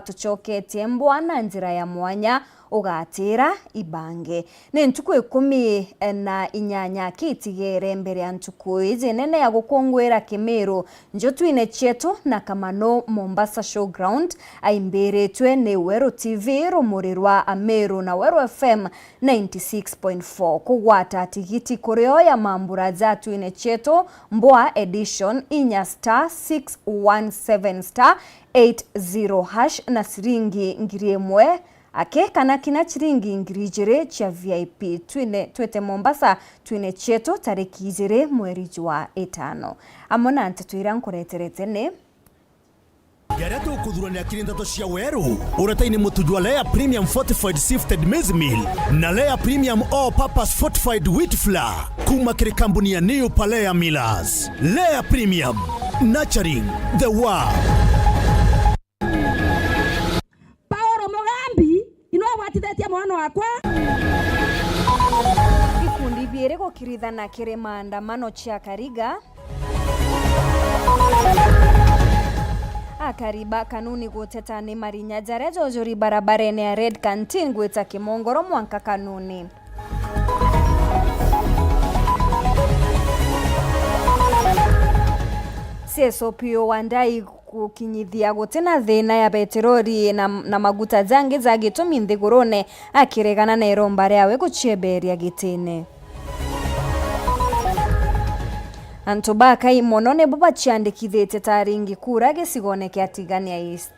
Tucoketie mbwana njira ya mwanya ugatira ibange ne ntuku 18 kitigere mbere ya ntuku izi nene ya gukongwera Kimiru njotwine chetu na Kamano Mombasa Showground aimberetwe ne Wero TV rumuri rwa Ameru na Wero FM 96.4 kugwata tigiti kureo ya mambura za twine chetu mbwa edition inya *617*80# na siringi ngiriemwe ake kana kina chiringi ngirijere cha VIP twete Mombasa twine cheto tariki 2 mweri wa 5 amona ntatuira nkoreterete ne Gereto kudhurania kirindato cia Weru urataini mutujwa Lea Premium Fortified Sifted Maize Meal na Lea Premium All Purpose Fortified Wheat Flour kuma kiri kampuni ya New Palea Millers. Lea Premium, nurturing the world. Mwana wakwa ikundi biere gukirithana kiri maandamano cia Kariga akariba kanuni guteta ni marinya jarejo jori barabarene ya Red Canteen gweta Kimongoro mwanka kanuni CSOPO Wandai kukinyithia gutena thina ya petroli na maguta zangi za gitumi nthigurune akiregana na iromba riawe guchieberia gitine Antobaka imonone baba chiandikithite taringi kura gicigone kia Tigania East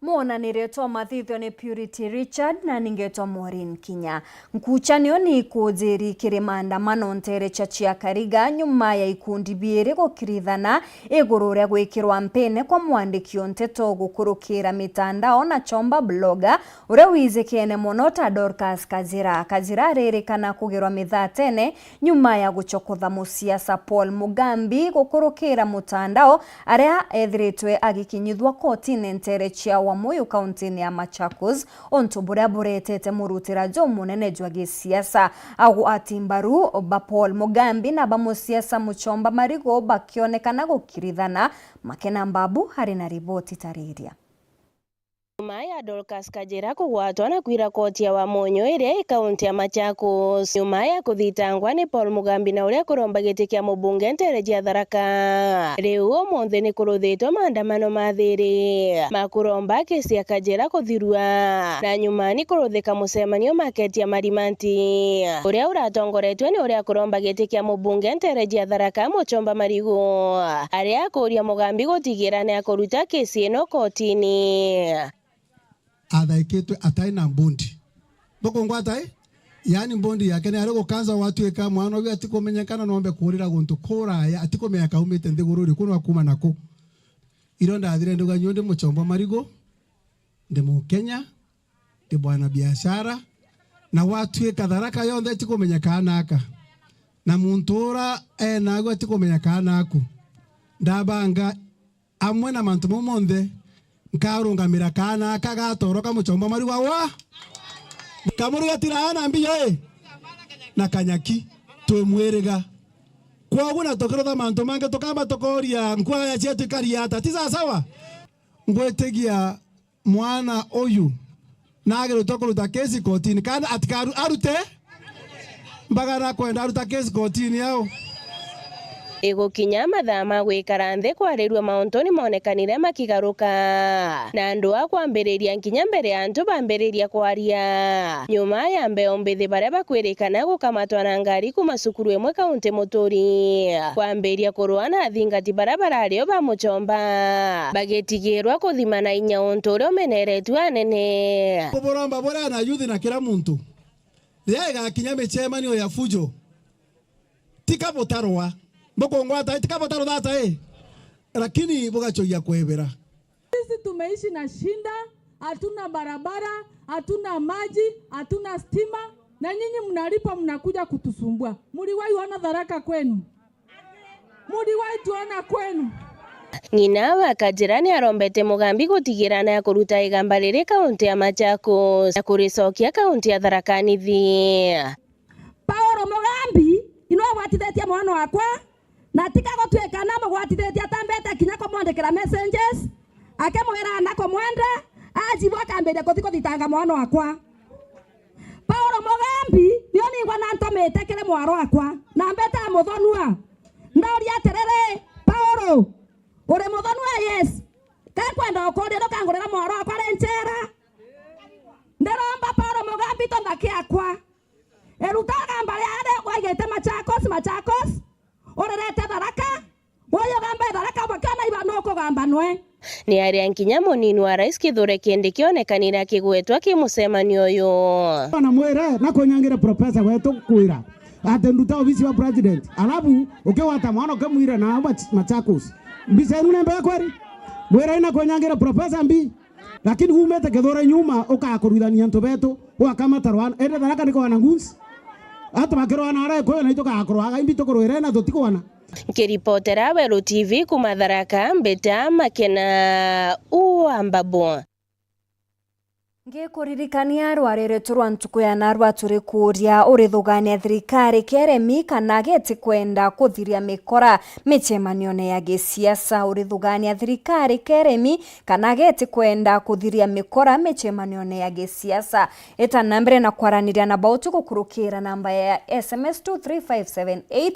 Mona niretwa mathithio ni Purity Richard na ningetwa Maureen Kinya. Nkuchanio ni ikuziri kiri maandamano ntere chia Kariga nyuma ya ikundi biere gukirithana iguru ria gwikirwa mpene kwa mwandikio nteto gukurukira mitandao na chomba bloga uria wizikene monota Dorcas Kazira ririkana kugirwa mithatene nyuma ya guchokotha musiasa Paul Mugambi gukurukira mutandao aria ethiritwe agikinyithwa kotini ntere chia Moyo kaunti ya Machakos onto buria buretete murutira jo munene jwa gisiasa agu atimbaru ba Paul Mugambi na ba musiasa Muchomba Marigo bakionekana gukirithana Makena Mbabu hari na riboti tariria Maya Dorcas Kajira kugwatwa na kwira koti ya Wamonyo ire kaunti ya Machakos nyuma ya kuthitangwa ni Paul Mugambi na uria kuromba giti kia mubunge ntere jia Tharaka riu omonthe ni kuruthitwo maandamano mathiri makuromba kesi ya Kajira kuthirua na nyuma ni kuruthika mucemanio market ya Marimanti uria uratongoretwe ni uria kuromba giti kia mubunge ntere jia Tharaka Muchomba Marigo aria kuria Mugambi gutigira ni akuruta kesi ino kotini athaikitwe ataina mbondi bokongwa atai yani mbondi yake ni ariko kanza watu eka mwana wi atikomenyekana nombe kurira guntu kuraya atikomenya kaumite nthigururi kuno akuma nako ironda athire nduga nyonde Muchomba Marigo ndi Mukenya ndi bwana biashara na watu eka Tharaka yonthe atikomenyekana aka na muntura nago atikomenyekana aku ndabanga amwe na mantu monthe nkarungamira kana kagatoroka Muchomba Marigo wa kamuru yatirana mbia na kanyaki twemweriga kwa na tokerotha mantu mange tukamba tokoria nkwa ya chetu kariata tiza sawa ngwetegia mwana oyu nagero tokoruta kesi kotini kana atikaru arute mbagara kwenda aruta kesi kotini yao Igukinya mathaa ma gwikara nthi kwarirwa mauntu monekanire makigaruka na andu a kwambiriria nkinya mbere ya antu bambiriria kwaria nyuma ya mbeo mbithi baria bakwirikana gukamatwa na ngari kuma cukuru imwe kaunti Muturi kwambiria kurua na athingati baria barario ba Muchomba bagitigirwa kuthimana inya untu uria umeneretwe anene kuboromba boria na yuthi na kila muntu riega kinya michemanio ya fujo tikabotarwa Bokongwata itikapotaro data lakini bogachogia kwebera. Sisi tumeishi na shinda, hatuna barabara, hatuna maji, hatuna stima na nyinyi mnalipa mnakuja kutusumbua. Muliwahi ona Tharaka kwenu? Muliwahi tuona kwenu? Ng'ina wa Kajira arombete Mugambi gutigirana ya kuruta igamba riri kaunti ya Machakos na kuricokia kaunti ya Tharaka Nithi. Paul Mugambi ino gwatithitie mwana wakwa na tika gutwika na mugwatithitie tambete kinya kumwandikira messages akemwira nako mwende ajibwa kambere kuthitanga mwana wakwa. Paul Mugambi nio ningwa na ntomete kire mwaro wakwa na mbeta muthonua ndauria atiriri Paul uri muthonua yes kakwenda ukuri ndukangurira mwaro wakwa renjera ndiromba Paul Mugambi tonthaki akwa erutaga mbale ade wagete Machakos urerete Tharaka woyo gamba Tharaka bakana ibano ko gamba nwe ni aria nkinya munini wa rais Kithure Kindiki kionekanira kigwetwa kimucemanio uyu na mwere na kunyangira professor wetu kuira atenduta ofisi wa president alafu ukiwata mwana kamwira na Machakos mbisa inu nembe kweri mwere na kunyangira professor mbi lakini umete Kithure nyuma ukakuruithania ntu betu wakamatarwana ende Tharaka niko na nguns atu bakirwa na ara ko na itoka akorwa imbi tokorwere na tutikwana. Kiripotera Welu TV kuma Tharaka Mbeta Makena Uambabo. Ngikuririkania rwareretu rwa ntuku ya narwa turi kuria urithugania thirikari keremi kana geti kwenda kuthiria mikora micemanio ya gisiasa urithugania thirikari keremi kana geti kwenda kuthiria mikora micemanio ya gisiasa eta nambere na kwaraniria na bautu gukurukira namba ya SMS 23578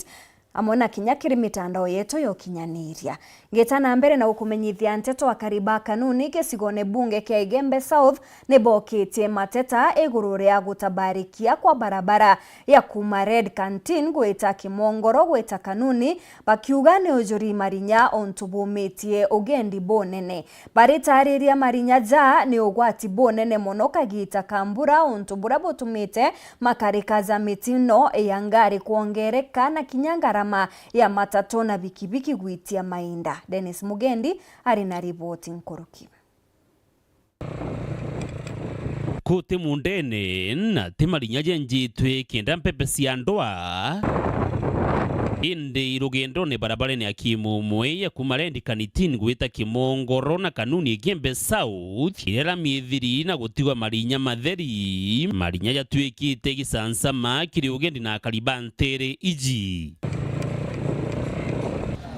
amona kinya kiri mitandao yetu yokinyaniria ngetana mbere na ukumenyithia nteto wa kariba kanuni gesigone bunge kia Igembe South neboketie mateta iguru ria gutabarikia kwa barabara ya kuma Red Canteen gweta Kimongoro gweta kanuni bakiuga ni ujuri Marinya ontubumetie ugendi bonene baritariria Marinya ja ni ugwati bonene mono kagita Kambura ontubura botumite makarikaza mitino ya ngari kuongereka na kinyangara ya matatu na bikibiki gwitia mainda. Dennis Mugendi arina ripoti nkoroki. Kote mundene na Marinya njitwe kenda mpepe siandoa inde irugendo ne barabara ni akimumwe ya kumarendi kanitini gweta Kimongoro na kanuni Igembe South irera mithiri na gutigwa Marinya matheri Marinya yatwikite gisansama kiri ugendi na karibantere iji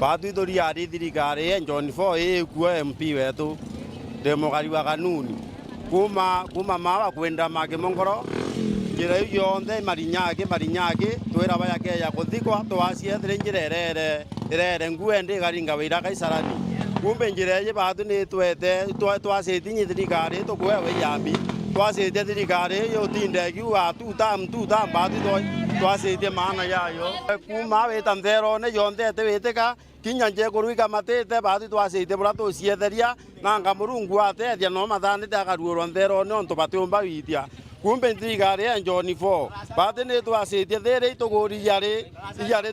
Batu itori ari thirikari John 4 kuwa MP wetu demokari wa kanuni kuma mawa kwenda Kimongoro njira yonthe Marinyake twira baya keya kuthikwa twasiethire njira erere nguende garinga wira kaisarani kumbe njira ye batu ni twete twaseti thirikari tukwewe yambi twaseti thirikari yo tinde kiwa tutam batu twaseti maana yayo kuma weta nthero ne yonthe tweteka kinya nje kuruika matete batu twaseti bura tucietheria nanga Murungu atethia no mathanite akaruorwa nthero no ntubatiumba witia kumbe thirikari ya John 4 batu ni twasetie thiri ituguriya ri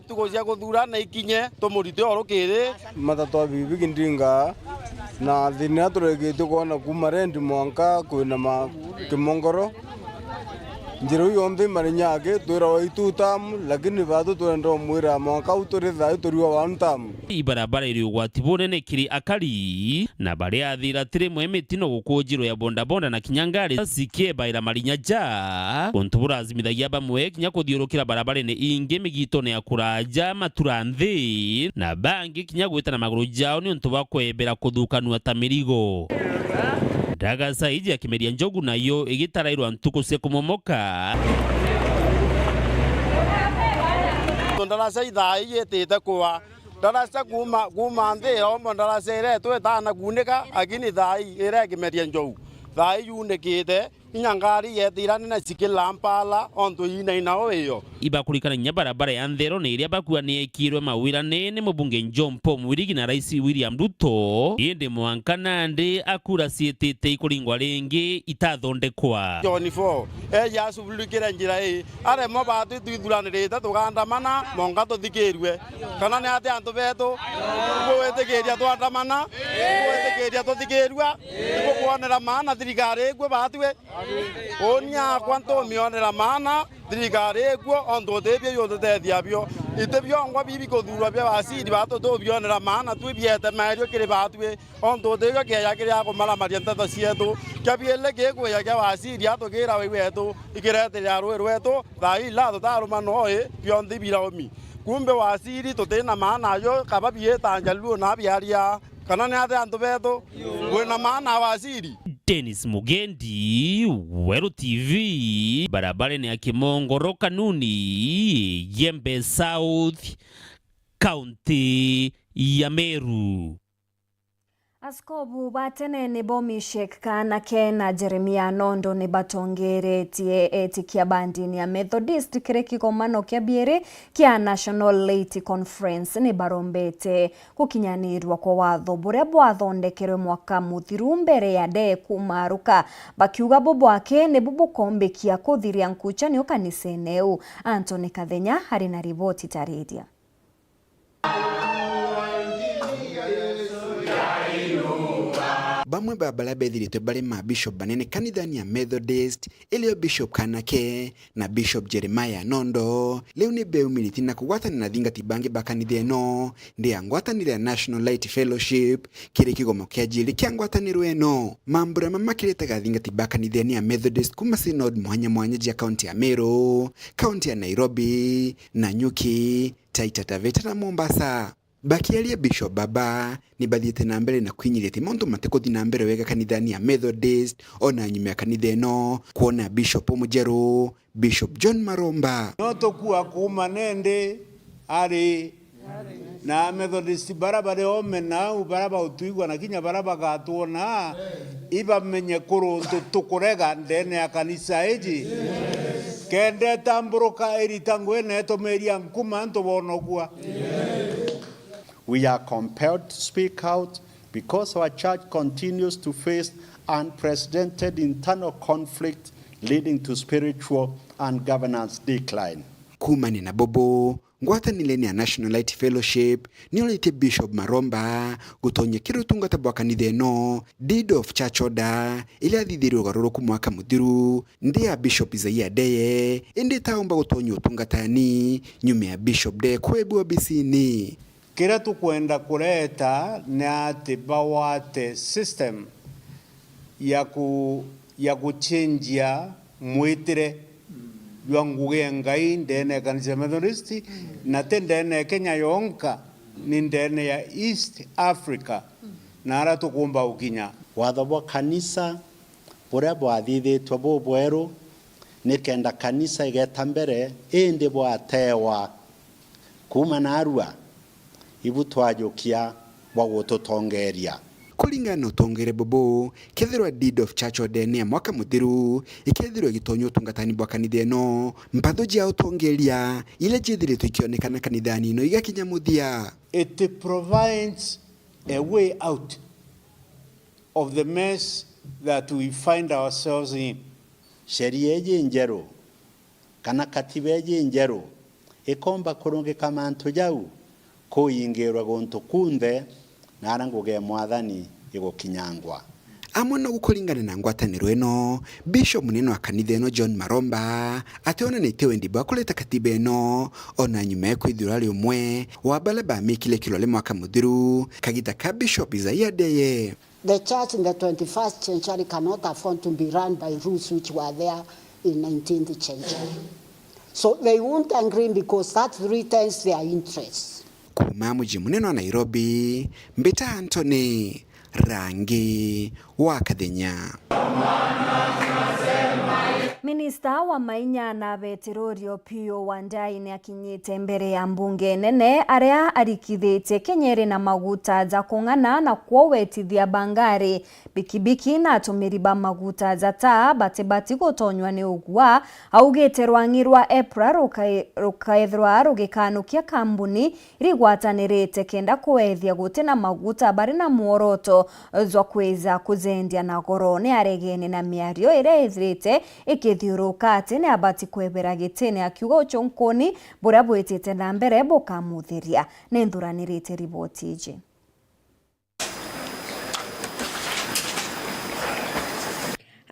tugucia guthura na ikinye tumurite orukiri matatu bibi ndinga na thina turegete kuona kuma rendi mwanka kwina Kimongoro njiro yonthe Marinyake twira wa itutam lakini batu twenda mwira mwanka uturi thai turiwa wa ntam ibarabara iri ugwati bonene kiri akari na bare athira tire mwemetino gukujiro ya bonda na kinyangari sikie baira Marinya ja ontubura azimithagia bamwe kinya kuthiurukira barabara ne inge migito ne akuraja maturanthi na bangi kinya gweta na maguru jao ni ontuba kwebera kuthukanua tamirigo daga saiji akimeria njogu nayo igitarairwa ntuku cia kumomoka ndarasa ithai yetete kwa ndarasa kuma nthio ndarasa ire twetana kunika akini thai ire kimeria njogu thai yunikite inyangari yetirane na sikilampala onto ina oyo ibakurikana nya barabara ya nthero ne iria bakua ni ekirwe mawira nene mubunge John Paul Mwirigi na rais William Ruto inde mwankana ndi akura sietete ikuringwa ringi itathondekwa John 4 ya subulukira njira are mo batu twithuranirite tugandamana monga tuthikirwe kana ni ate antu betu gwetekeria twandamana gwetekeria tuthikirwa kuonera maana thirikari gwe batwe onya kwanto mionera maana thirikari ekuo onto tebio yothe tethiabio itebio ngwa bibi kuthurwa bia wasiri bato tubionera maana twibiete mario kiri batwe onto tebio keya kiri akumara maria nteto cietu kabiele kekuya kia wasiri atukira wetu ikireterera rwe rwetu thai la tutaruma noe bionthi biraomi kumbe wasiri tutena maana yo kababie tanjaluo na biaria kana ne ate antu betu wena maana wasiri. Dennis Mugendi, Weru TV, barabara ni ya Kimongoro Kanuni, Yembe South, County ya Meru. Askobu batene ni Bomi Sheikh Kanake na Jeremia Nondo ni batongere tie eti kia bandini ya Methodist kire kikomano kia biere kia National Laity Conference ni barombete kukinyanirwa kwa watho bure bwathondekere mwaka muthiru mbere ya de kumaruka bakiuga bobo ake ni bubu kombe kia kuthiria nkucha ni ukaniseneu. Anthony Kathenya hari na ripoti taridia. Bamwe babala bethirite bari ma Bishop banene kanithani ya Methodist ilio Bishop Kanake na Bishop Jeremiah Nondo leo ni beumiliti na kugwatana na thingati bangi bakanithe no ndi angwatanire ya National Light Fellowship kiri kigomo kia jiri kia ngwataniro eno mambura mamakiretaga thingati bakanitheni ya Methodist kuma synod mwanya jia kaunti ya Meru, kaunti ya Nairobi, Nanyuki, Taita Taveta na Mombasa. Bakialia Bishop Baba ni bathiete na mbere na kwinyirite monto matekuthi na mbere wega kanithani ya Methodist ona nyume ya kanithe no kuona Bishop Mujeru, Bishop John Maromba noto kuwa kuma nende ari na Methodist barabare ome na ubaraba utuigwa na kinya baraba gatuona iba menye kuruntu tukurega ndene ya kanisa eji kende tamburuka eritangwe neto meria nkuma nto bonogwa. We are compelled to speak out because our church continues to face unprecedented internal conflict leading to spiritual and governance decline. Kumani na bobo ngwatanile ni ya National Light Fellowship niolete Bishop Maromba gutonye kirutungata bwa kanithe no deed of church order ile athithirio garuru mwaka muthiru ndi ya Bishop Isaiah Deye indi taomba gutonye utungatani nyume ya Bishop Deye kwebwa bisini. Kira tukwenda kuleta ni ati bawate system ya kuchenjia mwitire yuanguge ngai ndene kanisa Methodist na tendene Kenya yonka ni ndene ya East Africa na ara tukumba ukinya watho bwa kanisa buria bwathithitwe bubweru ni kenda kanisa igeta mbere indi bwatewa kuma na Arua ibu twajukia bwa gututongeria kulingana utongere bobo kethirwa deed of church order ni mwaka muthiru ikethirwa gitonyo tungatani bwa kanithe no mpatho jia utongeria ile jithiritwe ikionekana kanithani no igakinya muthia. It provides a way out of the mess that we find ourselves in. Sheria eji njeru kana katiba eji njeru ikomba kurungika mantu jau kuyingirwa gonto kunthe naranguge mwathani igukinyangwa. Amwe no gukulingana na ngwataniro eno Bishop munene wa kanitha eno John Maromba ationa ni tewe ndibwa kuleta katiba eno ona nyuma ya kwithura ri umwe wa bala ba mikile kilole mwaka muthiru kagita ka Bishop Isaiah Deye. The church in the 21st century cannot afford to be run by rules which were there in 19th century. So they won't agree because that threatens their interests. Kuma mji munene wa Nairobi, Mbita Anthony, Rangi wa Kathenya. Minista wa Mainya na Betirorio Pio Wandai ni akinyite mbere ya mbunge nene aria arikithite kenyeri na maguta za kung'ana na kuowetithia bangari bikibiki na atumiri ba maguta za taa batibati gutonywa ni ugwa augite rwangirwa Epra rukaithirwa rugikanukia kambuni rigwatanirite kenda kuethia gutina maguta bari na muoroto zwa kweza kuzendia na goro ni aregene na miario ire ithirite ikithiurukate ni abati kwebera gitene akiuga uchonkoni bura bwetete na mbere bukamuthiria ni nduranirite riboti iji.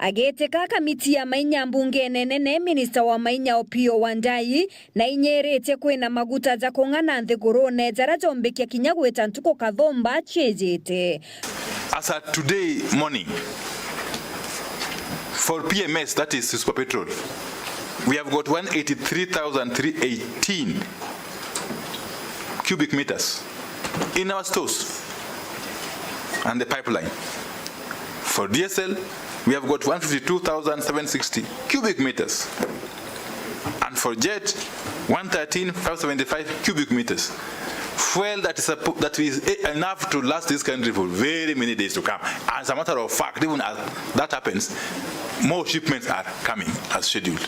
Ageteka kamiti ya Mainya mbunge nene Minister wa Mainya Opiyo Wandayi na inyerete kwina maguta za kong'ana nthigurune zara jombekia kinya gweta ntuko kathomba chejete. As at today morning, for PMS, that is Super Petrol, we have got 183,318 cubic meters in our stores and the pipeline. For diesel, we have got 152,760 cubic meters. And for jet, 113,575 cubic meters. Fuel that is enough to last this country for very many days to come. As a matter of fact, even as that happens, more shipments are coming as scheduled.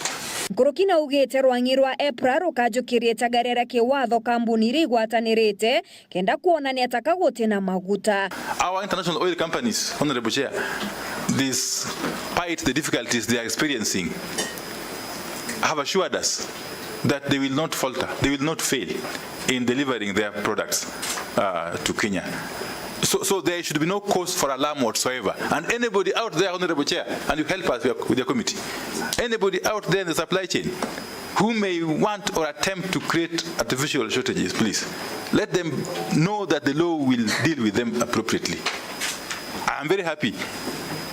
Kurukina ugete rwangirwa EPRA rukajukirie tagarera kiwatho kambuni rigwatanirite kenda kuona ni atakagote na maguta. Our international oil companies, Honorable Chair, despite the difficulties they are experiencing, have assured us that they will not falter, they will not fail in delivering their products to Kenya. So there should be no cause for alarm whatsoever. And anybody out there, Honorable Chair, and you help us with your committee, anybody out there in the supply chain who may want or attempt to create artificial shortages, please, let them know that the law will deal with them appropriately. I am very happy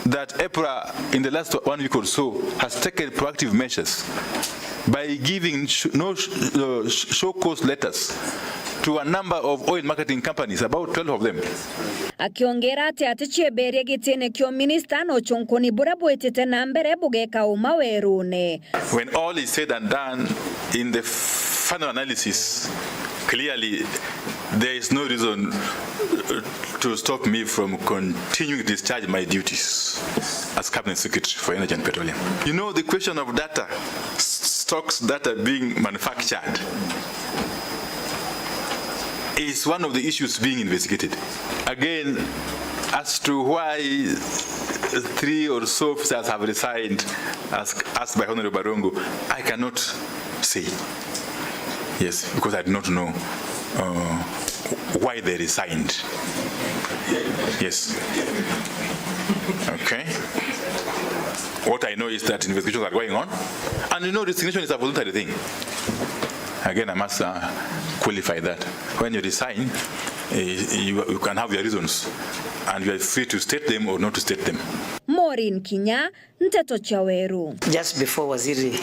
that EPRA in the last 1 week or so has taken proactive measures by giving show cause letters to a number of oil marketing companies, about 12 of them. Akiongera ati chiberia gitene kyo minister no chonkoni bura bwetete na mbere bugeka umawerune. When all is said and done, in the final analysis, clearly there is no reason to stop me from continuing to discharge my duties as Cabinet Secretary for Energy and Petroleum. You know, the question of data, stocks that are being manufactured, is one of the issues being investigated. Again, as to why 3 or so officers have resigned, as asked by Honorable Barongo, I cannot say. Yes, because I do not know why they resigned. Yes. Okay. What I know is that investigations are going on, and you know, resignation is a voluntary thing. Again, I must qualify that. When you resign, you can have your reasons, and you are free to state them or not to state them. Maureen Kinya, Nteto Chaweru. Just before Waziri,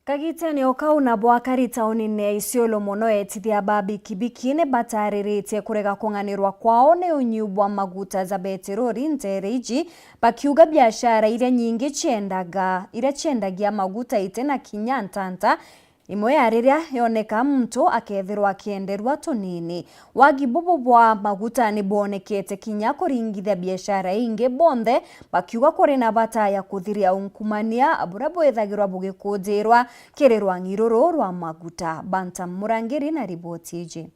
Kagiteni okauna bwakari taunine Isiolo mono etithia babi kibikine bataririte kurega kung'anirwa kwao ne unyubwa maguta za beterori ntereji bakiuga biashara ile nyingi chendagia maguta itena kinyantanta imwe yariria yoneka mtu akethirwa akienderwa tonini wagibubu bwa maguta ni bonekete kinya kuringithia biashara inge bonde bakiuga kuri na bata ya kuthiria unkumania aburabo ethagirwa bugikujirwa kirerwa ngiroro rwa maguta. Bantam Murangiri na riboti iji.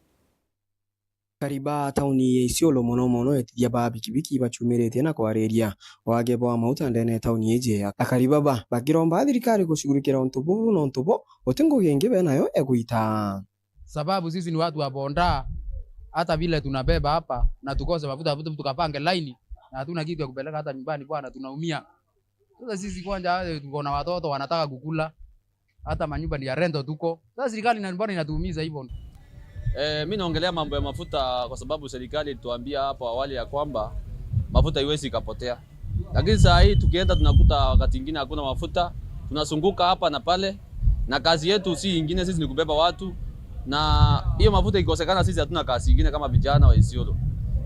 Kariba tauni ya Isiolo mono etithia babi kibiki bachumirite na kwareria wagebo wa mauta ndene tauni eje akariba bakiromba thirikari gushugurikira untubu no ntubo otengo gengebe nayo eguita. Sababu sisi ni watu wa bonda, hata vile tunabeba hapa na tukose mafuta tukapange line na hatuna kitu ya kupeleka hata nyumbani bwana, tunaumia. Sasa sisi kwanza tuko na watoto wanataka kukula, hata manyumba ni ya rento tuko. Sasa serikali na mbona inatuumiza hivyo? Mimi naongelea mambo ya mafuta kwa sababu serikali ilituambia hapo awali ya kwamba mafuta iwezi kapotea. Lakini saa hii tukienda tunakuta wakati mwingine hakuna mafuta, tunazunguka hapa na pale, na kazi yetu si nyingine, sisi ni kubeba watu, na hiyo mafuta ikosekana sisi hatuna kazi nyingine kama vijana wa Isiolo.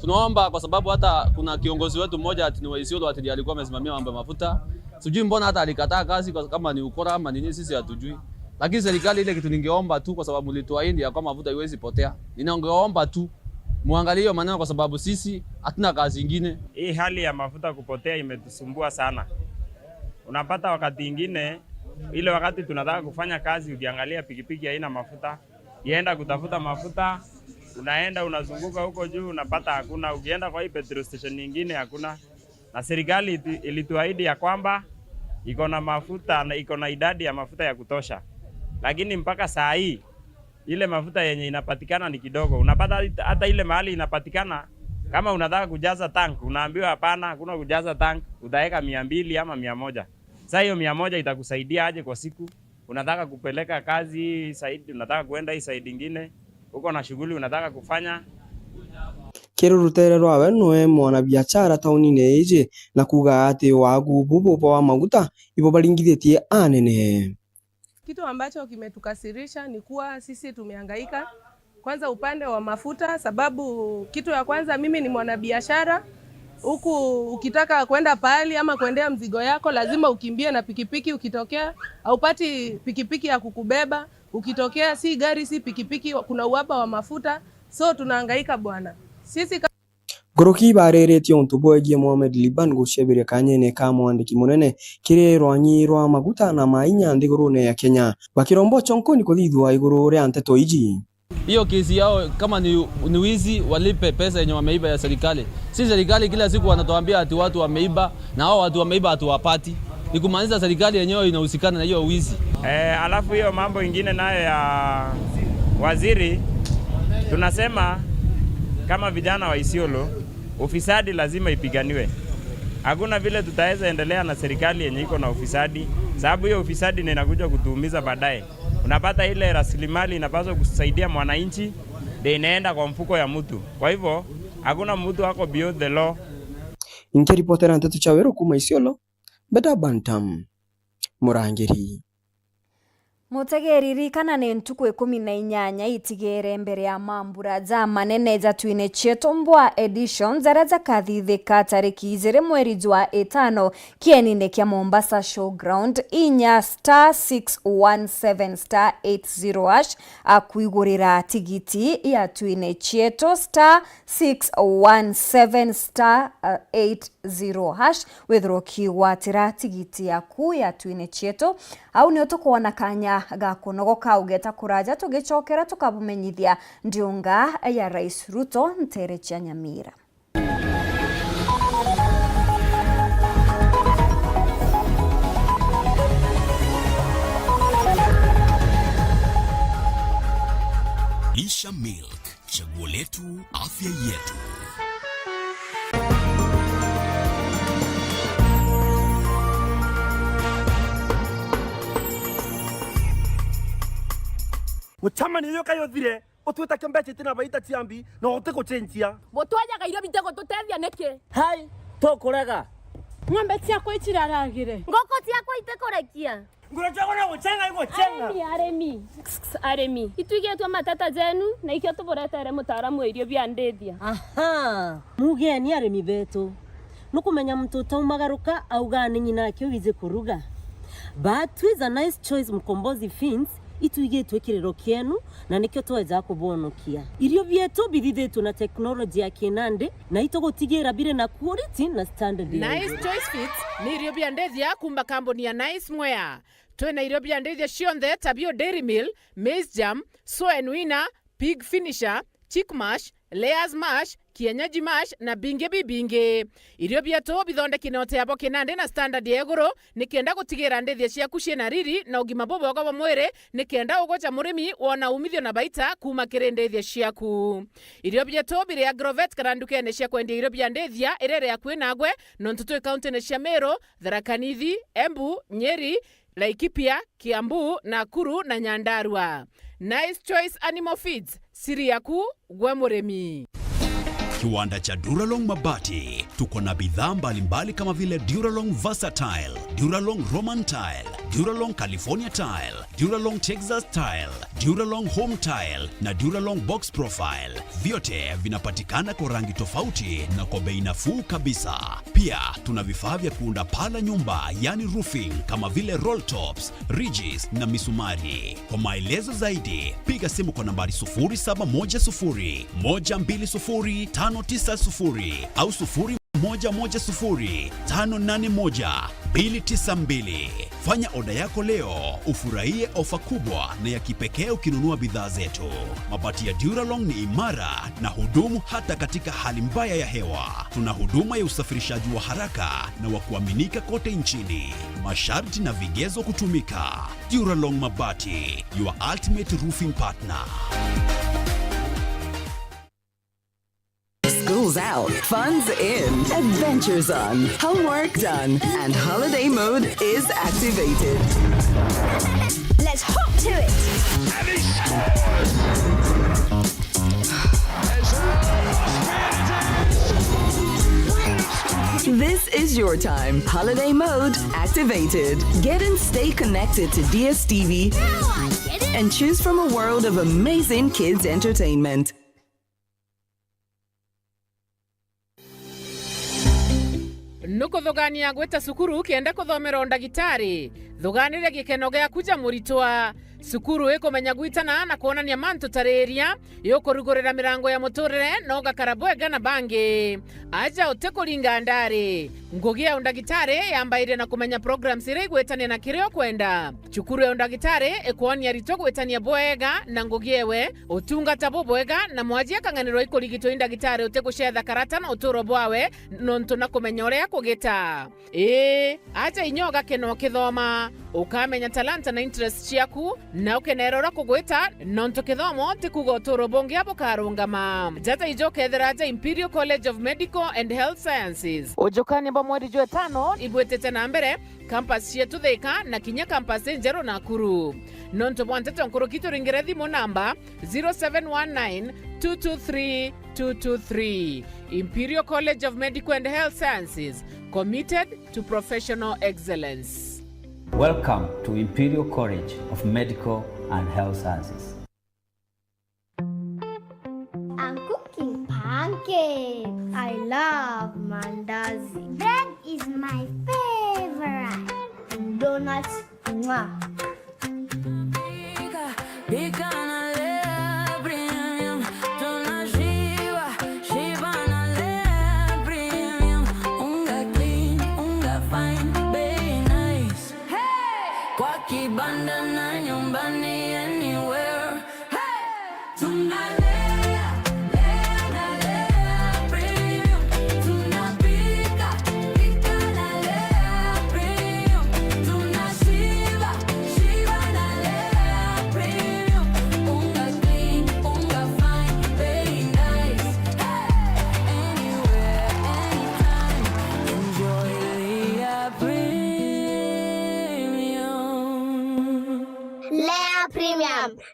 Tunaomba kwa sababu hata kuna kiongozi wetu mmoja ati ni wa Isiolo ati alikuwa amesimamia mambo ya mafuta. Sijui mbona hata alikataa kazi kama ni ukora ama nini, sisi hatujui. Lakini serikali ile kitu ningeomba tu kwa sababu mlituahidi ya kwamba mafuta haiwezi potea. Ninaomba tu muangalie hiyo maneno kwa sababu sisi hatuna kazi nyingine. Hii hali ya mafuta kupotea imetusumbua sana. Unapata wakati mwingine ile wakati tunataka kufanya kazi ukiangalia pikipiki haina mafuta, ienda kutafuta mafuta, unaenda unazunguka huko juu unapata hakuna, ukienda kwa hii petrol station nyingine hakuna. Na serikali ilituahidi ya kwamba iko na mafuta na iko na idadi ya mafuta ya kutosha. Lakini mpaka saa hii ile mafuta yenye inapatikana ni kidogo. Unapata hata ile mahali inapatikana Kama unataka kujaza tank, unaambiwa hapana, hakuna kujaza tank, utaweka 200 ama 100. Sasa hiyo 100 itakusaidia aje kwa siku? Unataka kupeleka kazi side, unataka kuenda hii side nyingine, uko na shughuli unataka kufanya. Kirurutere rwawe noe mwana biashara taunine ije na kuga ati wagu bubu wa maguta ibo balingithietie anene. Kitu ambacho kimetukasirisha ni kuwa sisi tumehangaika kwanza upande wa mafuta, sababu kitu ya kwanza mimi ni mwanabiashara. Huku ukitaka kwenda pahali ama kuendea mzigo yako lazima ukimbie na pikipiki, ukitokea haupati pikipiki ya kukubeba, ukitokea si gari si pikipiki, kuna uhaba wa mafuta, so tunahangaika bwana. Sisi Goroki bareretio ntubo egie Mohamed Liban gushebire kanyene ka mwandiki munene kire rwanyi rwa maguta na mainya ndigurune ya Kenya bakirombo chonkoni kuthithwa iguru ria nteto iji. Hiyo kesi yao kama ni wizi, walipe pesa yenye wameiba ya serikali. Si serikali kila siku wanatuambia ati watu wameiba na hao watu wameiba hatuwapati. Ni kumaanisha serikali yenyewe inahusikana na hiyo wizi. Alafu hiyo mambo ingine nayo ya waziri, tunasema kama vijana wa Isiolo, ufisadi lazima ipiganiwe. Hakuna vile tutaweza endelea na serikali yenye iko na ufisadi, sababu hiyo ufisadi inakuja kutuumiza baadaye. Unapata ile rasilimali inapaswa kusaidia mwananchi, ndio inaenda kwa mfuko ya mtu. Kwa hivyo hakuna mtu wako beyond the law. Inkeripotera nteto chawero kuma Isiolo, Beda Bantam, Murangeri. Mutegeri kana ni ntuku 18 itigere mbere ya mambura za manene za twine chetombwa edition zaraza kathithika tariki 2 mweri wa 5 kienine kia Mombasa Showground inya *617*80# akuigurira tigiti ya twine cheto *617*80# withroki watira tigiti yaku ya twine cheto au ni otukuona kanya gakunogoka ugeta kuraja tugicokera tukabumenyithia ndiunga ya Rais Ruto ntere cha Nyamira. Isha Milk, chaguo letu, afya yetu. Muchama ni yoka yothire otweta kembeche tina baita tiambi no ote ko chenjia botwaja gairo bitego tutethia neke hai to korega ng'ombe ciako ichiraragire ngoko ciako itekorekia ngurajago na guchenga iguchenga aremi ituigetwa matata zenu na ikio tuboretere mutaaramu irio bia ndethia. Aha mugeni aremi betu nukumenya mtoto umagaruka auga ni nyina kyo wize kuruga but with a nice choice mkombozi fins ituigetwe kirero kienu na nikyo tweza kubonokia irio bietu bithithetwo na teknolojia ya kinande na itogotigira bire na quality na standard. Nice Choice Fits ni irio bia ndethia kumba kambuni ya Nice Mwea. Twena irio bia ndethia cionthe tabio Dairy Mill, Maize Jam, Soy and Winner, Pig Finisher, Chick Mash, Layers Mash, Kienyeji Mash na binge bibinge. Irio bietu bithondeki note abo kinande na standard ya iguru nikenda gutigira ndethia ciaku ciena riri na ugima bobo kwa mwire nikenda ugocha murimi wona umithio na baita kuma kiri ndethia ciaku. Irio bietu bire ya Grovet kana ndukene cia kwendia irio bia ndethia irere ya kwinagwe no ntutu county ne cia Meru, Tharaka Nithi, Embu, Nyeri, Laikipia, Kiambu, Nakuru na Nyandarua. Nice Choice Animal Feeds, siri yaku gwe murimi. Kiwanda cha Duralong Mabati, tuko na bidhaa mbalimbali kama vile Duralong Versatile, Duralong Roman Tile, Duralong California Tile, Duralong Texas Tile, Duralong Home Tile na Duralong Box Profile. Vyote vinapatikana kwa rangi tofauti na kwa bei nafuu kabisa. Pia tuna vifaa vya kuunda pala nyumba, yani roofing, kama vile roll tops, ridges na misumari. Kwa maelezo zaidi, piga simu kwa nambari 0710 120 590 au 0110 581 292. Fanya oda yako leo, ufurahie ofa kubwa na ya kipekee ukinunua bidhaa zetu. Mabati ya Duralong ni imara na hudumu hata katika hali mbaya ya hewa. Tuna huduma ya usafirishaji wa haraka na wa kuaminika kote nchini. Masharti na vigezo kutumika. Duralong Mabati, your ultimate roofing partner. School's out, fun's in, adventure's on, homework done, and holiday mode is activated. Let's hop to it. And he scores! This is your time. Holiday mode activated. Get and stay connected to DSTV and choose from a world of amazing kids entertainment. Nuko thogania gweta sukuru kienda kuthomera ndagitari thoganire gikeno gya kuja muritwa sukuru ikomenya gwitana na kuonania mantu tareria yokurugurira mirango ya muturire no gakarabwega na bangi aja utekuringa ndari ngugi ya ndagitari yambaire na kumenya programs ire gwetania na kirio kwenda cukuru ya ndagitari ikuonia rito gwetania bwega na ngugi ewe utungata bwega na mwaji akanganiro ikurigito ndagitari uteguchetha karata na uturo bwawe nontu na kumenya uria kugita aja inyoga keno kithoma ukamenya talanta na interest ciaku na ukenerora kugwita nonto kithomo tikuga uturo bongi abo karungama jata ijokethera aja Imperial College of Medical and Health Sciences ujokani abo mweri jwe 5 ibwetete na mbere campus yetu Thika na kinya campus Njero Nakuru nonto bwantete nkuru kituringire thimu namba 0719223223 Imperial College of Medical and Health Sciences, committed to professional excellence. Welcome to Imperial College of Medical and Health Sciences. I'm cooking pancakes. I love mandazi. Bread is my favorite. Donuts, mwah.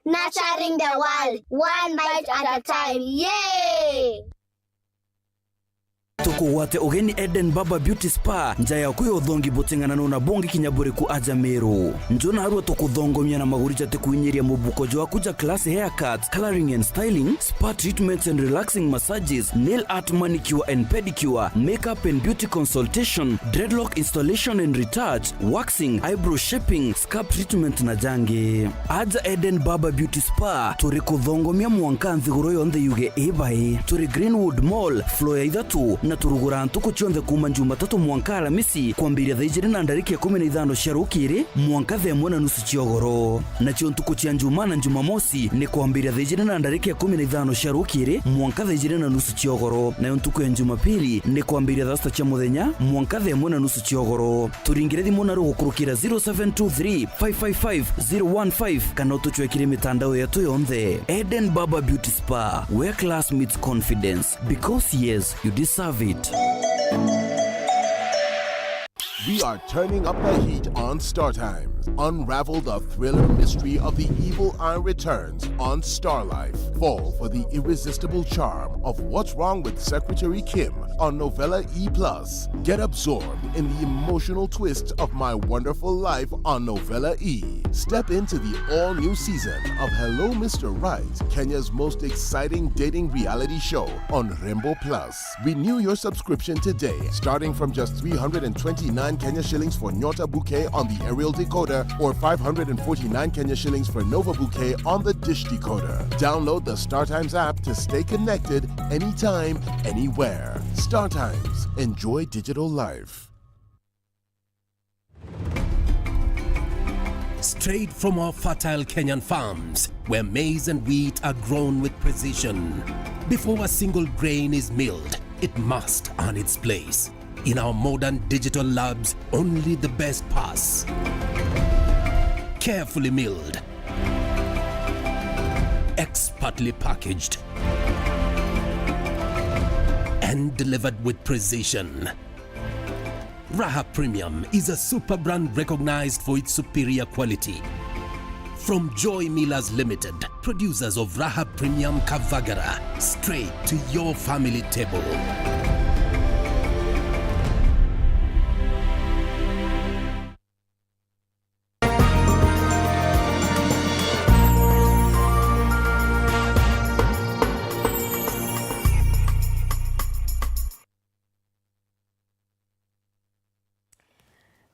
Nurturing the world, one bite at a time. Yay! Tukuwate ugeni Eden Baba Beauty Spa njaya kuyo thongi botengana na bongi kinyabure ku aja meru njona harua tukuthongomia na maguricha tekuinyeria mubuko jwa kuja class haircuts, coloring and styling, spa treatments and relaxing massages, nail art, manicure and pedicure, makeup and beauty consultation, dreadlock installation and retouch, waxing, eyebrow shaping, scalp treatment na jange. Aja Eden Baba Beauty Spa turi kuthongomia mwankanthi guro yonthe yuge ebae turi Greenwood Mall floor ya ithatu na turugura ntuku chionde kuma Jumatatu mwanka Alamisi kwambiria thaijiri na ndariki ya 15 cia rukiri mwanka themwe na nusu ciogoro na cio ntuku cia Njuma na Jumamosi ni kwambiria thaijiri na ndariki ya 15 cia rukiri mwanka thaijiri na nusu ciogoro na ntuku ya Jumapili ni kwambiria thasta cia muthenya mwanka themwe na nusu ciogoro turingire thimu na rugukurukira 0723 555 015 kana utuchwekire mitandao yetu yonthe. Eden Baba Beauty Spa, where class meets confidence, because yes, you deserve it. We are turning up the heat on Star Times. Unravel the thriller mystery of the evil eye returns on Star Life. Fall for the irresistible charm of What's Wrong with Secretary Kim on Novella E+. Get absorbed in the emotional twist of My Wonderful Life on Novella E. Step into the all-new season of Hello Mr. Right, Kenya's most exciting dating reality show on Rainbow Plus. Renew your subscription today, starting from just 329 Kenya shillings for Nyota Bouquet on the aerial decoder or 549 Kenya shillings for Nova Bouquet on the dish decoder. Download the StarTimes app to stay connected anytime, anywhere. StarTimes. Enjoy digital life. Straight from our fertile Kenyan farms, where maize and wheat are grown with precision. Before a single grain is milled, it must earn its place. In our modern digital labs, only the best pass. Carefully milled, expertly packaged, and delivered with precision. Raha Premium is a super brand recognized for its superior quality. From Joy Millers Limited, producers of Raha Premium Kavagara, straight to your family table.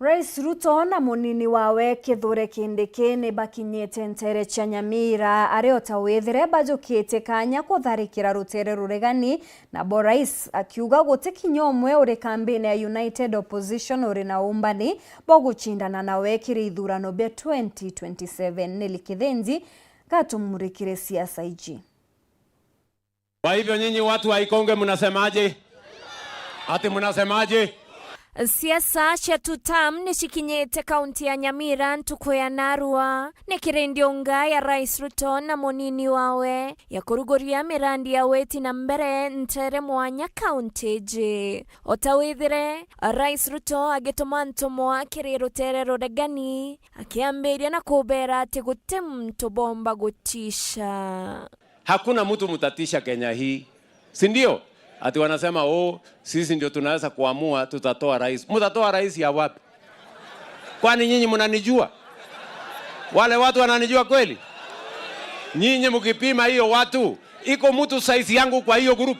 Rais Ruto na munini wawe Kithure Kindiki ni bakinyete ntere cha Nyamira ariota wethire bajukite kanya kutharikira rutere ruregani na bo rais akiuga guti kinyomwe uri kambini ya United Opposition uri na umbani bo guchindana nawe kiri ithurano bya 2027 nilikithenzi katumurikire siasa iji. Kwa hivyo nyinyi watu wa Ikonge mnasemaje? Ati mnasemaje? Siasa cia tutam nishikinyete kaunti ya Nyamira ntuko ya Narua ni kirendionga ya Rais Ruto na munini wawe ya kurugoria mirandi ya weti na mbere ntere mwanya kaunti je. Otawithire Rais Ruto agetoma ntomoa kirero terero regani akiambiria na kubera ati gute mtu bomba gutisha. Hakuna mtu mutatisha Kenya hii, si ndio? Ati wanasema sisi ndio tunaweza kuamua tutatoa rais. Mtatoa rais ya wapi? Kwani nyinyi mnanijua? Wale watu wananijua kweli? Nyinyi mkipima hiyo watu, iko mtu size yangu kwa hiyo group?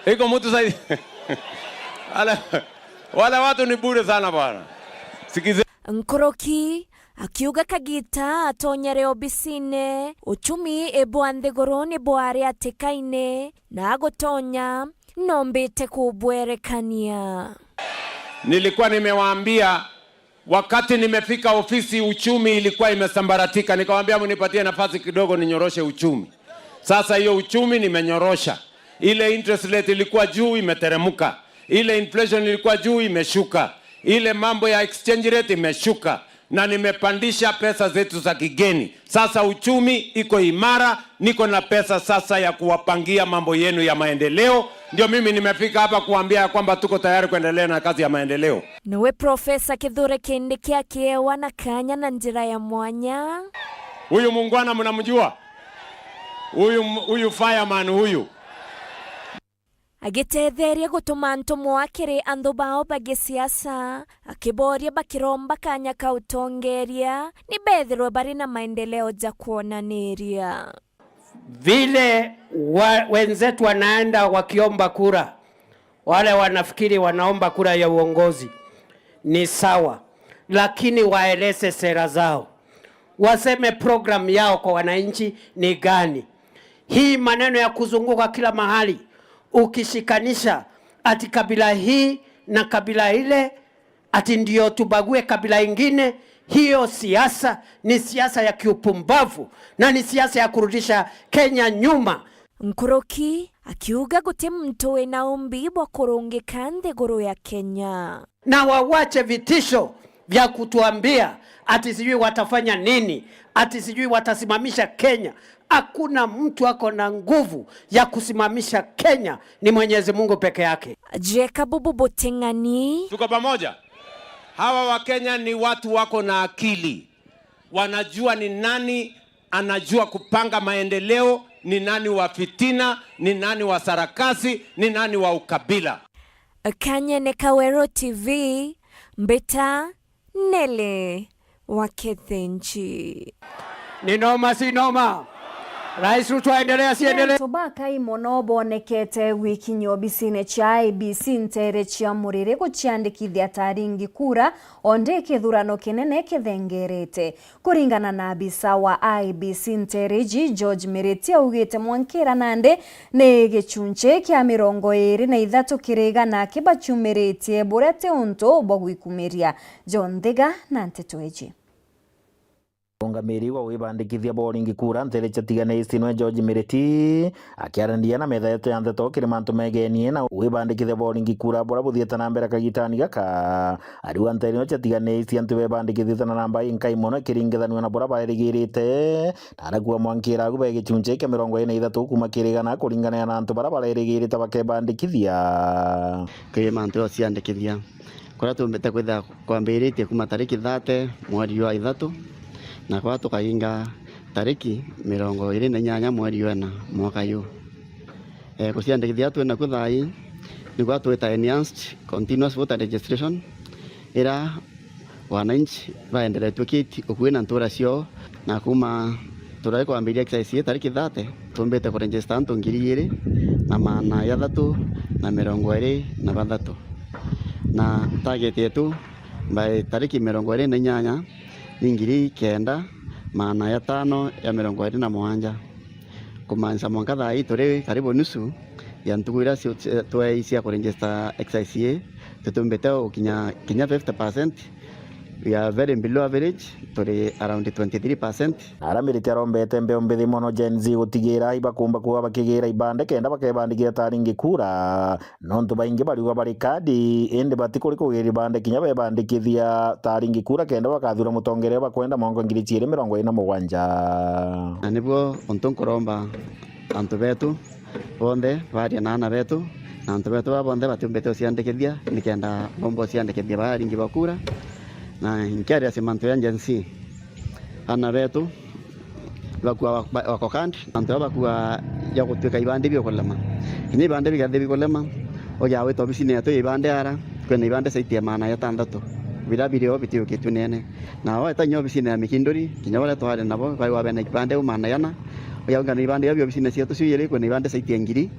Iko mtu size. Wale watu ni bure sana bwana. Sikize. Nkoroki akiuga kagita atonyere obisine uchumi ebwande gorone bware atekaine na agotonya nombete kubwerekania. Nilikuwa nimewaambia wakati nimefika ofisi uchumi ilikuwa imesambaratika, nikamwambia mnipatie nafasi kidogo ninyoroshe uchumi. Sasa hiyo uchumi nimenyorosha. Ile interest rate ilikuwa juu imeteremka. Ile inflation ilikuwa juu imeshuka. Ile mambo ya exchange rate imeshuka. Na nimepandisha pesa zetu za kigeni. Sasa uchumi iko imara, niko na pesa sasa ya kuwapangia mambo yenu ya maendeleo. Ndio mimi nimefika hapa kuambia kwamba tuko tayari kuendelea na kazi ya maendeleo. Niwe Profesa Kithure Kindiki akiewa na kanya na njira ya mwanya. Huyu mungwana mnamjua? Huyu fireman huyu. Agitetheria gutuma ntomo akiri andu bao bage siasa akiboria bakiromba kanya kautongeria ni bethirwe bari na maendeleo ja kuonaniria. Vile wenzetu wanaenda wakiomba kura, wale wanafikiri wanaomba kura ya uongozi ni sawa, lakini waeleze sera zao, waseme program yao kwa wananchi ni gani. Hii maneno ya kuzunguka kila mahali ukishikanisha ati kabila hii na kabila ile ati ndio tubague kabila ingine, hiyo siasa ni siasa ya kiupumbavu na ni siasa ya kurudisha Kenya nyuma. Nkoroki akiuga guti mtu wena umbi bwa kurungika nthiguru ya Kenya. Na wawache vitisho vya kutuambia ati sijui watafanya nini, ati sijui watasimamisha Kenya. Hakuna mtu ako na nguvu ya kusimamisha Kenya, ni Mwenyezi Mungu peke yake. Jacob Botengani. Tuko pamoja. Hawa wa Kenya ni watu wako na akili. Wanajua ni nani anajua kupanga maendeleo, ni nani wa fitina, ni nani wa sarakasi, ni nani wa ukabila. Kanya Kawero TV, Mbeta Nele Wakethenchi. Ni noma si noma. Rais Ruto aendelea siendelee. Tobaka imono bonekete wiki nyobisine cha IBC ntere chia murire kuchiandikithia taringi kura onde kithurano kinene kithengerete. Kuringana na abisa wa IBC ntereji George Miriti augite Mwankira Nande ne gichunche kia 23 kiriga na kibachumiretie burete unto bogwikumiria. John Thega na Nteto Eji. Ungamiri wa wibandikithia boringi kura ntere chatigane istinwe George Miriti akiarandia na metha yetu ya ndeto kirimantu megenie na wibandikithia boringi kura bora buthieta na mbere kagitani gaka ariwa ntere chatigane isi antu wibandikithia na namba inkai mono kiringithanio na bora barerigirite tarakuwa mwankira gube gichunje kia 43 kuma kirigana kuringana na antu bara barerigirite bakebandikithia kirimantu ociandikithia kora tumbete kwitha kwambiritie kuma tariki 30 mweri wa 3 na kwa tukainga tariki 28 mweri wa 4 mwaka yu kuciandikithia twena kuthai ni kwa tweta enhanced continuous voter registration ira wananchi baendelee twikiti ukuina ntura cio na kuma turai kwambiria exercise tariki 30 tumbete ku register antu 2,000 na maana ya 323 na target yetu by tariki 28 ingiri kenda maana ya 5 ya 27 kumanza mwaka thai turi karibu nusu ya ntuguira tuaisia ku register XICA tutumbete ukinya 50%. We are very below average, turi around 23%. Aramirite arombete mbeo mbithi mono Gen Z gutigira ibakumba kuwa bakigira ibande kenda bakebandikia taringi kura nontu baingi bariwa bari kadi ende batikuri kugira ibande kinya bebandikithia taringi kura kenda bakathura mutongere bakwenda mongo 2027 na nibwo ontonkoromba antu betu bonde baria nana betu na antu betu babonde batumbete ociandikithia nikenda bombo ciandikithia baringi bakura na inkiaria simanto ya Gen Z ana betu bakwa wako kandi antu bakwa ya gutwika ibande byo kolema ni ibande bigathe bikolema oya weto bisine yato ibande ara kwena ibande saitia maana ya 6 bila video bitio kitu nene na wa tanyo bisine ya mikindori kinya wala twale nabo kwa wa bena ibande maana yana oya ngana ibande byo bisine cia tucio yele kwena ibande saitia ngiri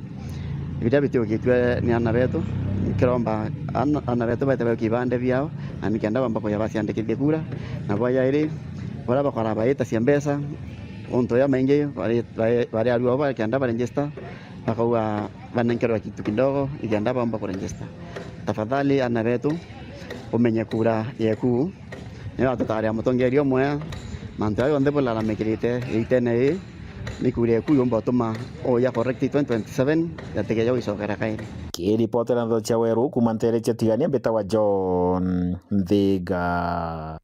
bila bitio kitu ni ana betu kiromba ana betu baita kibande byao na nikenda bamba ya basiandikithia kura na baya iri bora bakora baita cia mbesa onto ya maingi bari aruwa ba kenda register bakawa banankero kitu kidogo ikenda bamba register tafadhali ana betu umenye kura yeku ni watu tare mutongerio mwe manto ayo ndebo la mekirite itene ni kura yeku yomba toma o ya correct 2027 yategeja wisokera kairi kiripoti na ndo cha weru kumantere chatigania betawa John Nthiga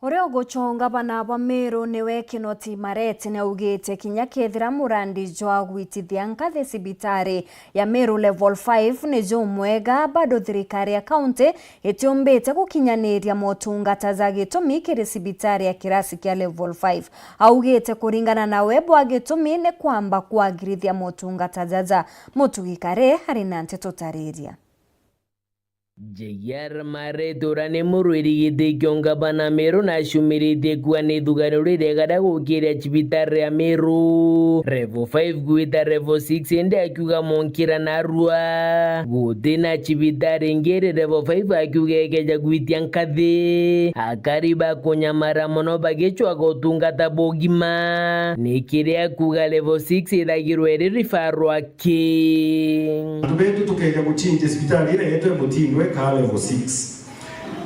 Ore ogochonga bana ba Meru niwe Kinoti Mareti na ugete kinya kethira murandi jwa gwitithia nkathe sibitari ya Meru level 5 ni jo mwega bado thirikari ya county etiombete gukinyaniria motungata za gitumi kiri sibitari ya kirasi kia level 5 augete kuringana na webo agitumi ne kwamba kuagirithia motungata zaza motugikare harina nteto tariria JR Mareti urane murwirigite kionga bana Meru na shumirite kuwa ni thugarurire gada gukiria cibitari ya Meru Level 5 gwita Level 6 ende akiuga monkira narua guti na cibitari ngiri Level 5 akiuga ekeja gwitia nkathi akariba kunyamara mono bagechwa gotungata bogima nikiria kuga Level 6 ithagirwe iri rifaru aki tubetu tukeja guchinje cibitari ire yetu mutindwe ka level 6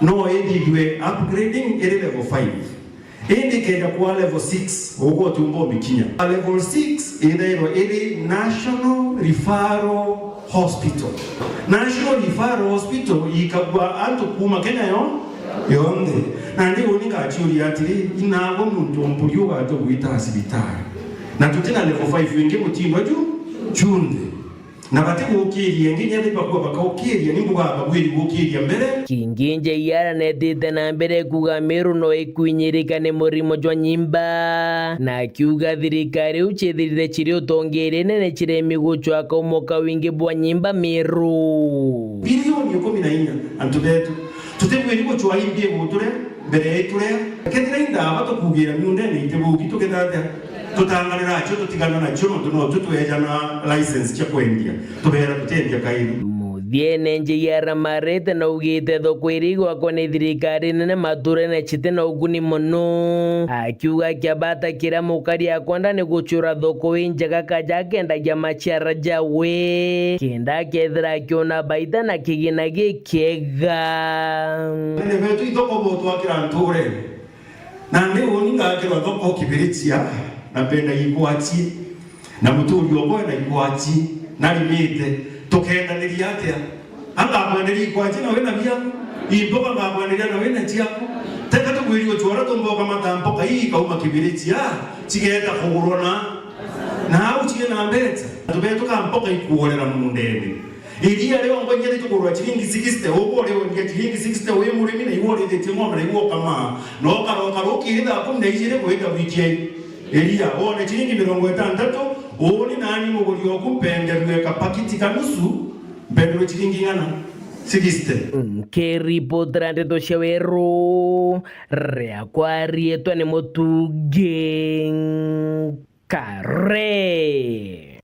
no endidwe upgrading ere level 5 indikeja kwa level 6 ugo tumbo mikinya level 6 ere National Referral Hospital ikagwa antu kuma Kenya yonde na ndi uninga achuri atiri inabo muntu mpulyo gato gwita sibitari na tutina level 5 wingi mutindwa chunde na batego ukiria nginya thiba kwa bakaukiria nimbuga bagwiri gukiria mbere kinginje yara netite na mbere kuga Meru no ikuinyirikane murimo jwa nyimba na kiuga thirikari uchithirire chiri utongere nene chiremi guchwa kaumoka wingi bwa nyimba Meru bilioni 14 antu betu tutebwiri guchwa imbie guture mbere eture ketira inda batukugira myunde ni itebuki tukethate tutangalira cyo tutigana na cyo tuno tutweja na license cya kwendia tubera tutendia kairi muthiene JR Mareti na ugite thokwirigwa kone thirikari nene mature na chite na uguni mono akiuga kiabata kira mukari akonda ni guchura thoko injaga kaja kenda ya machara jawe kenda kethira kiona baita na kigina gikega nene betu ithoko botu akira nture na leo ningakirwa thoko kibiritia na penda igwati na muturi oboe na igwati na limite tukendaniria atia anga bwaneri igwati na wena biaku imboga ngabwaneri na wena tiaku teka tugwiriwe twara tumboga matamboka hii kauma kibiritia tigenda kugurona na utige na mbeta tubeto kamboka ikuorera mundeni iria leo ngonyere tugurwa chiringi 60 ugo leo nge chiringi 60 we murimi na iwo rede timo na iwo kama no karoki hitha kumne ijire kwenda wiki iria one chiringi 60 oni nani muguri okupenderwe kapakiti kanusu pendero chiringi ngana 60 Keripotera ndeto shawero reakwarieto ne motuge kare.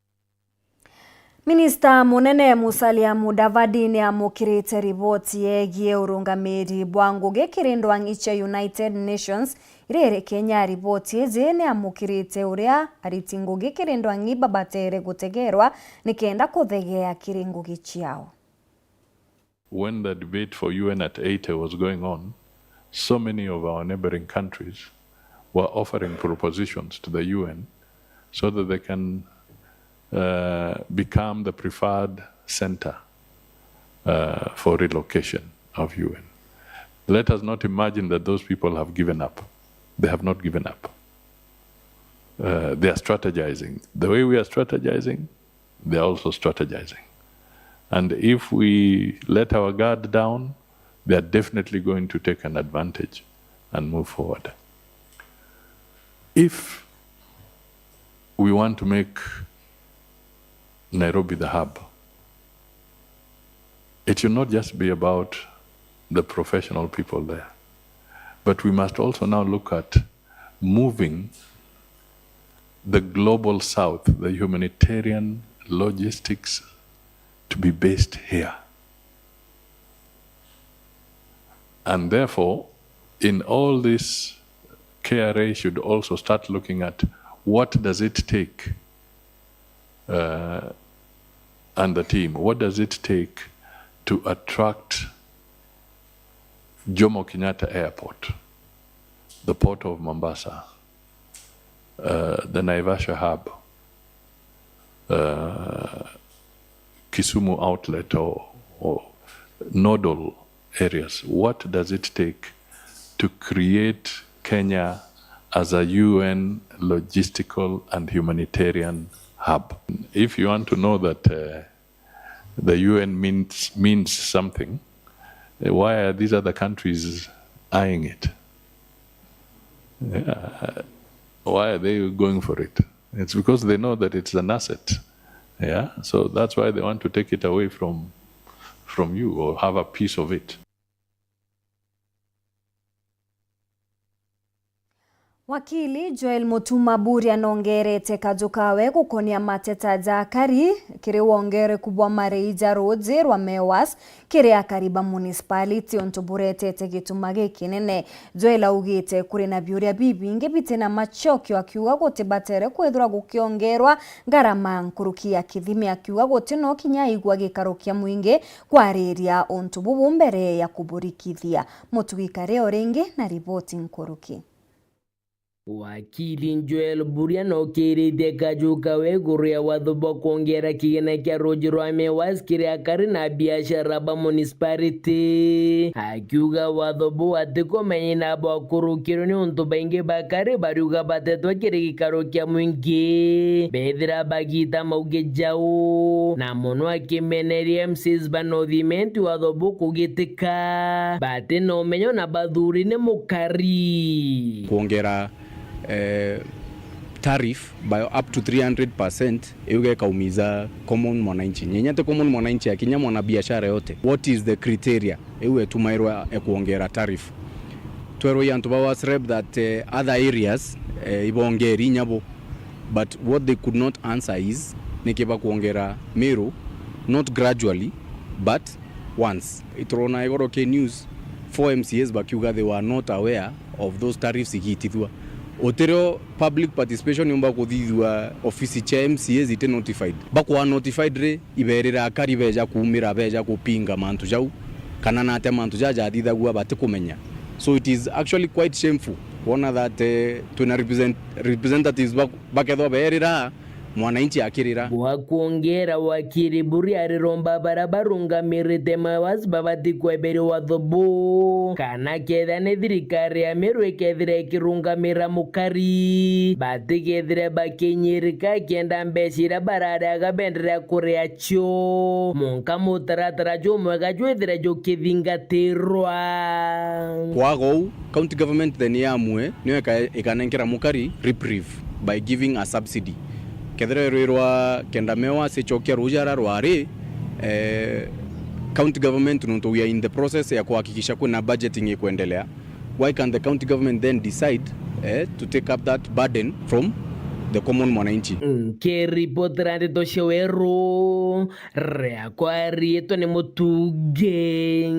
Minista munene Musalia Mudavadi ni amukirite riboti yegie urungamiri bwa ngugi kirindwa icha United Nations irere Kenya riboti eze ni amukirite uria ariti ngugi kirindwa babatere gutegerwa nikenda kuthegea kiringugi chiao. When the debate for UN at 80 was going on, so many of our neighboring countries were offering propositions to the UN so that they can become the preferred center for relocation of UN. Let us not imagine that those people have given up. They have not given up. They are strategizing. The way we are strategizing, they are also strategizing. And if we let our guard down, they are definitely going to take an advantage and move forward. If we want to make Nairobi the hub, it should not just be about the professional people there, but we must also now look at moving the global south, the humanitarian logistics, to be based here. And therefore, in all this, KRA should also start looking at what does it take, and the team, what does it take to attract Jomo Kenyatta Airport, the port of Mombasa, the Naivasha hub, Kisumu outlet or nodal areas. What does it take to create Kenya as a UN logistical and humanitarian hub? If you want to know that the UN means something, why are these other countries eyeing it? Why are they going for it? It's because they know that it's an asset. Yeah, so that's why they want to take it away from you or have a piece of it. Wakili Joel Mutuma Buri anongerete kajukawe kukonia mateta jakari kiri wongere kubwa mareija roads rwa Mewas kiri akariba municipality ontuburete gitumage kinene. Joel augite kuri na biuria bibinge bitena machokyo akiuga gote batere kwethura gukiongerwa ngarama nkurukia kithimi akiuga gote no kinya igwa gikarokia mwinge kwariria ontububu mbere ya kuburikithia. Mutugikare orenge na ripoti nkuruki. Wakili Joel Buri anokerete kajukawe guria wathubo kuongera kigina kia roji rwa Mewas kiri akari na biashara ba municipality. Akiuga wathubo atikomenya na bakurukiro ni untu baingi bakari bariuga batetwa kiri gikaro kia mwingi bethira bagita mauge jau na mono akimeneria MCs banothimenti wathubo kugitika bate no menyo na bathuri ni mukari kuongera tariff by up to 300% yuge kaumiza common mwananchi nyenyate common mwananchi akinya mwana biashara yote. What is the criteria ewe tumairwa kuongera tariff twero yantu ba wasreb that other areas ibongeri nyabo, but what they could not answer is nikiba kuongera Meru not gradually but once. Itrona igoroke news 4 MCAs bakiuga they were not aware of those tariffs igitithwa. Otero public participation yomba kuthithwa office cha MCAs ite notified bakwa notified re iberera akari beja kuumira beja kupinga mantu jau kana nate mantu jaja athithagua bate kumenya. So it is actually quite shameful kuona that tuna representatives bakethwa berira mwananchi akirira wakuongera wakiri buri ariromba barabarungamirite mawazi babati kwebere wathobu kana ketha ni thirikari ya Meru ikethire ikirungamira mukari batigethire bakinyirika kenda mbecira bararaga bendera kuria cio monka mutaratara jomwega jwethire jukithingatirwa kwago county government then yamwe niyo ikanengera mukari reprieve by giving a subsidy kethire rwirwa kenda mewa sechokia rujara rwari county government nunto we are in the process ya kuhakikisha kuna budgeting ikuendelea. Why can the county government then decide to take up that burden from the common mwananchi? Keripotrande toshewero reakwari ni mutuge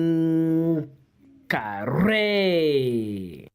kare.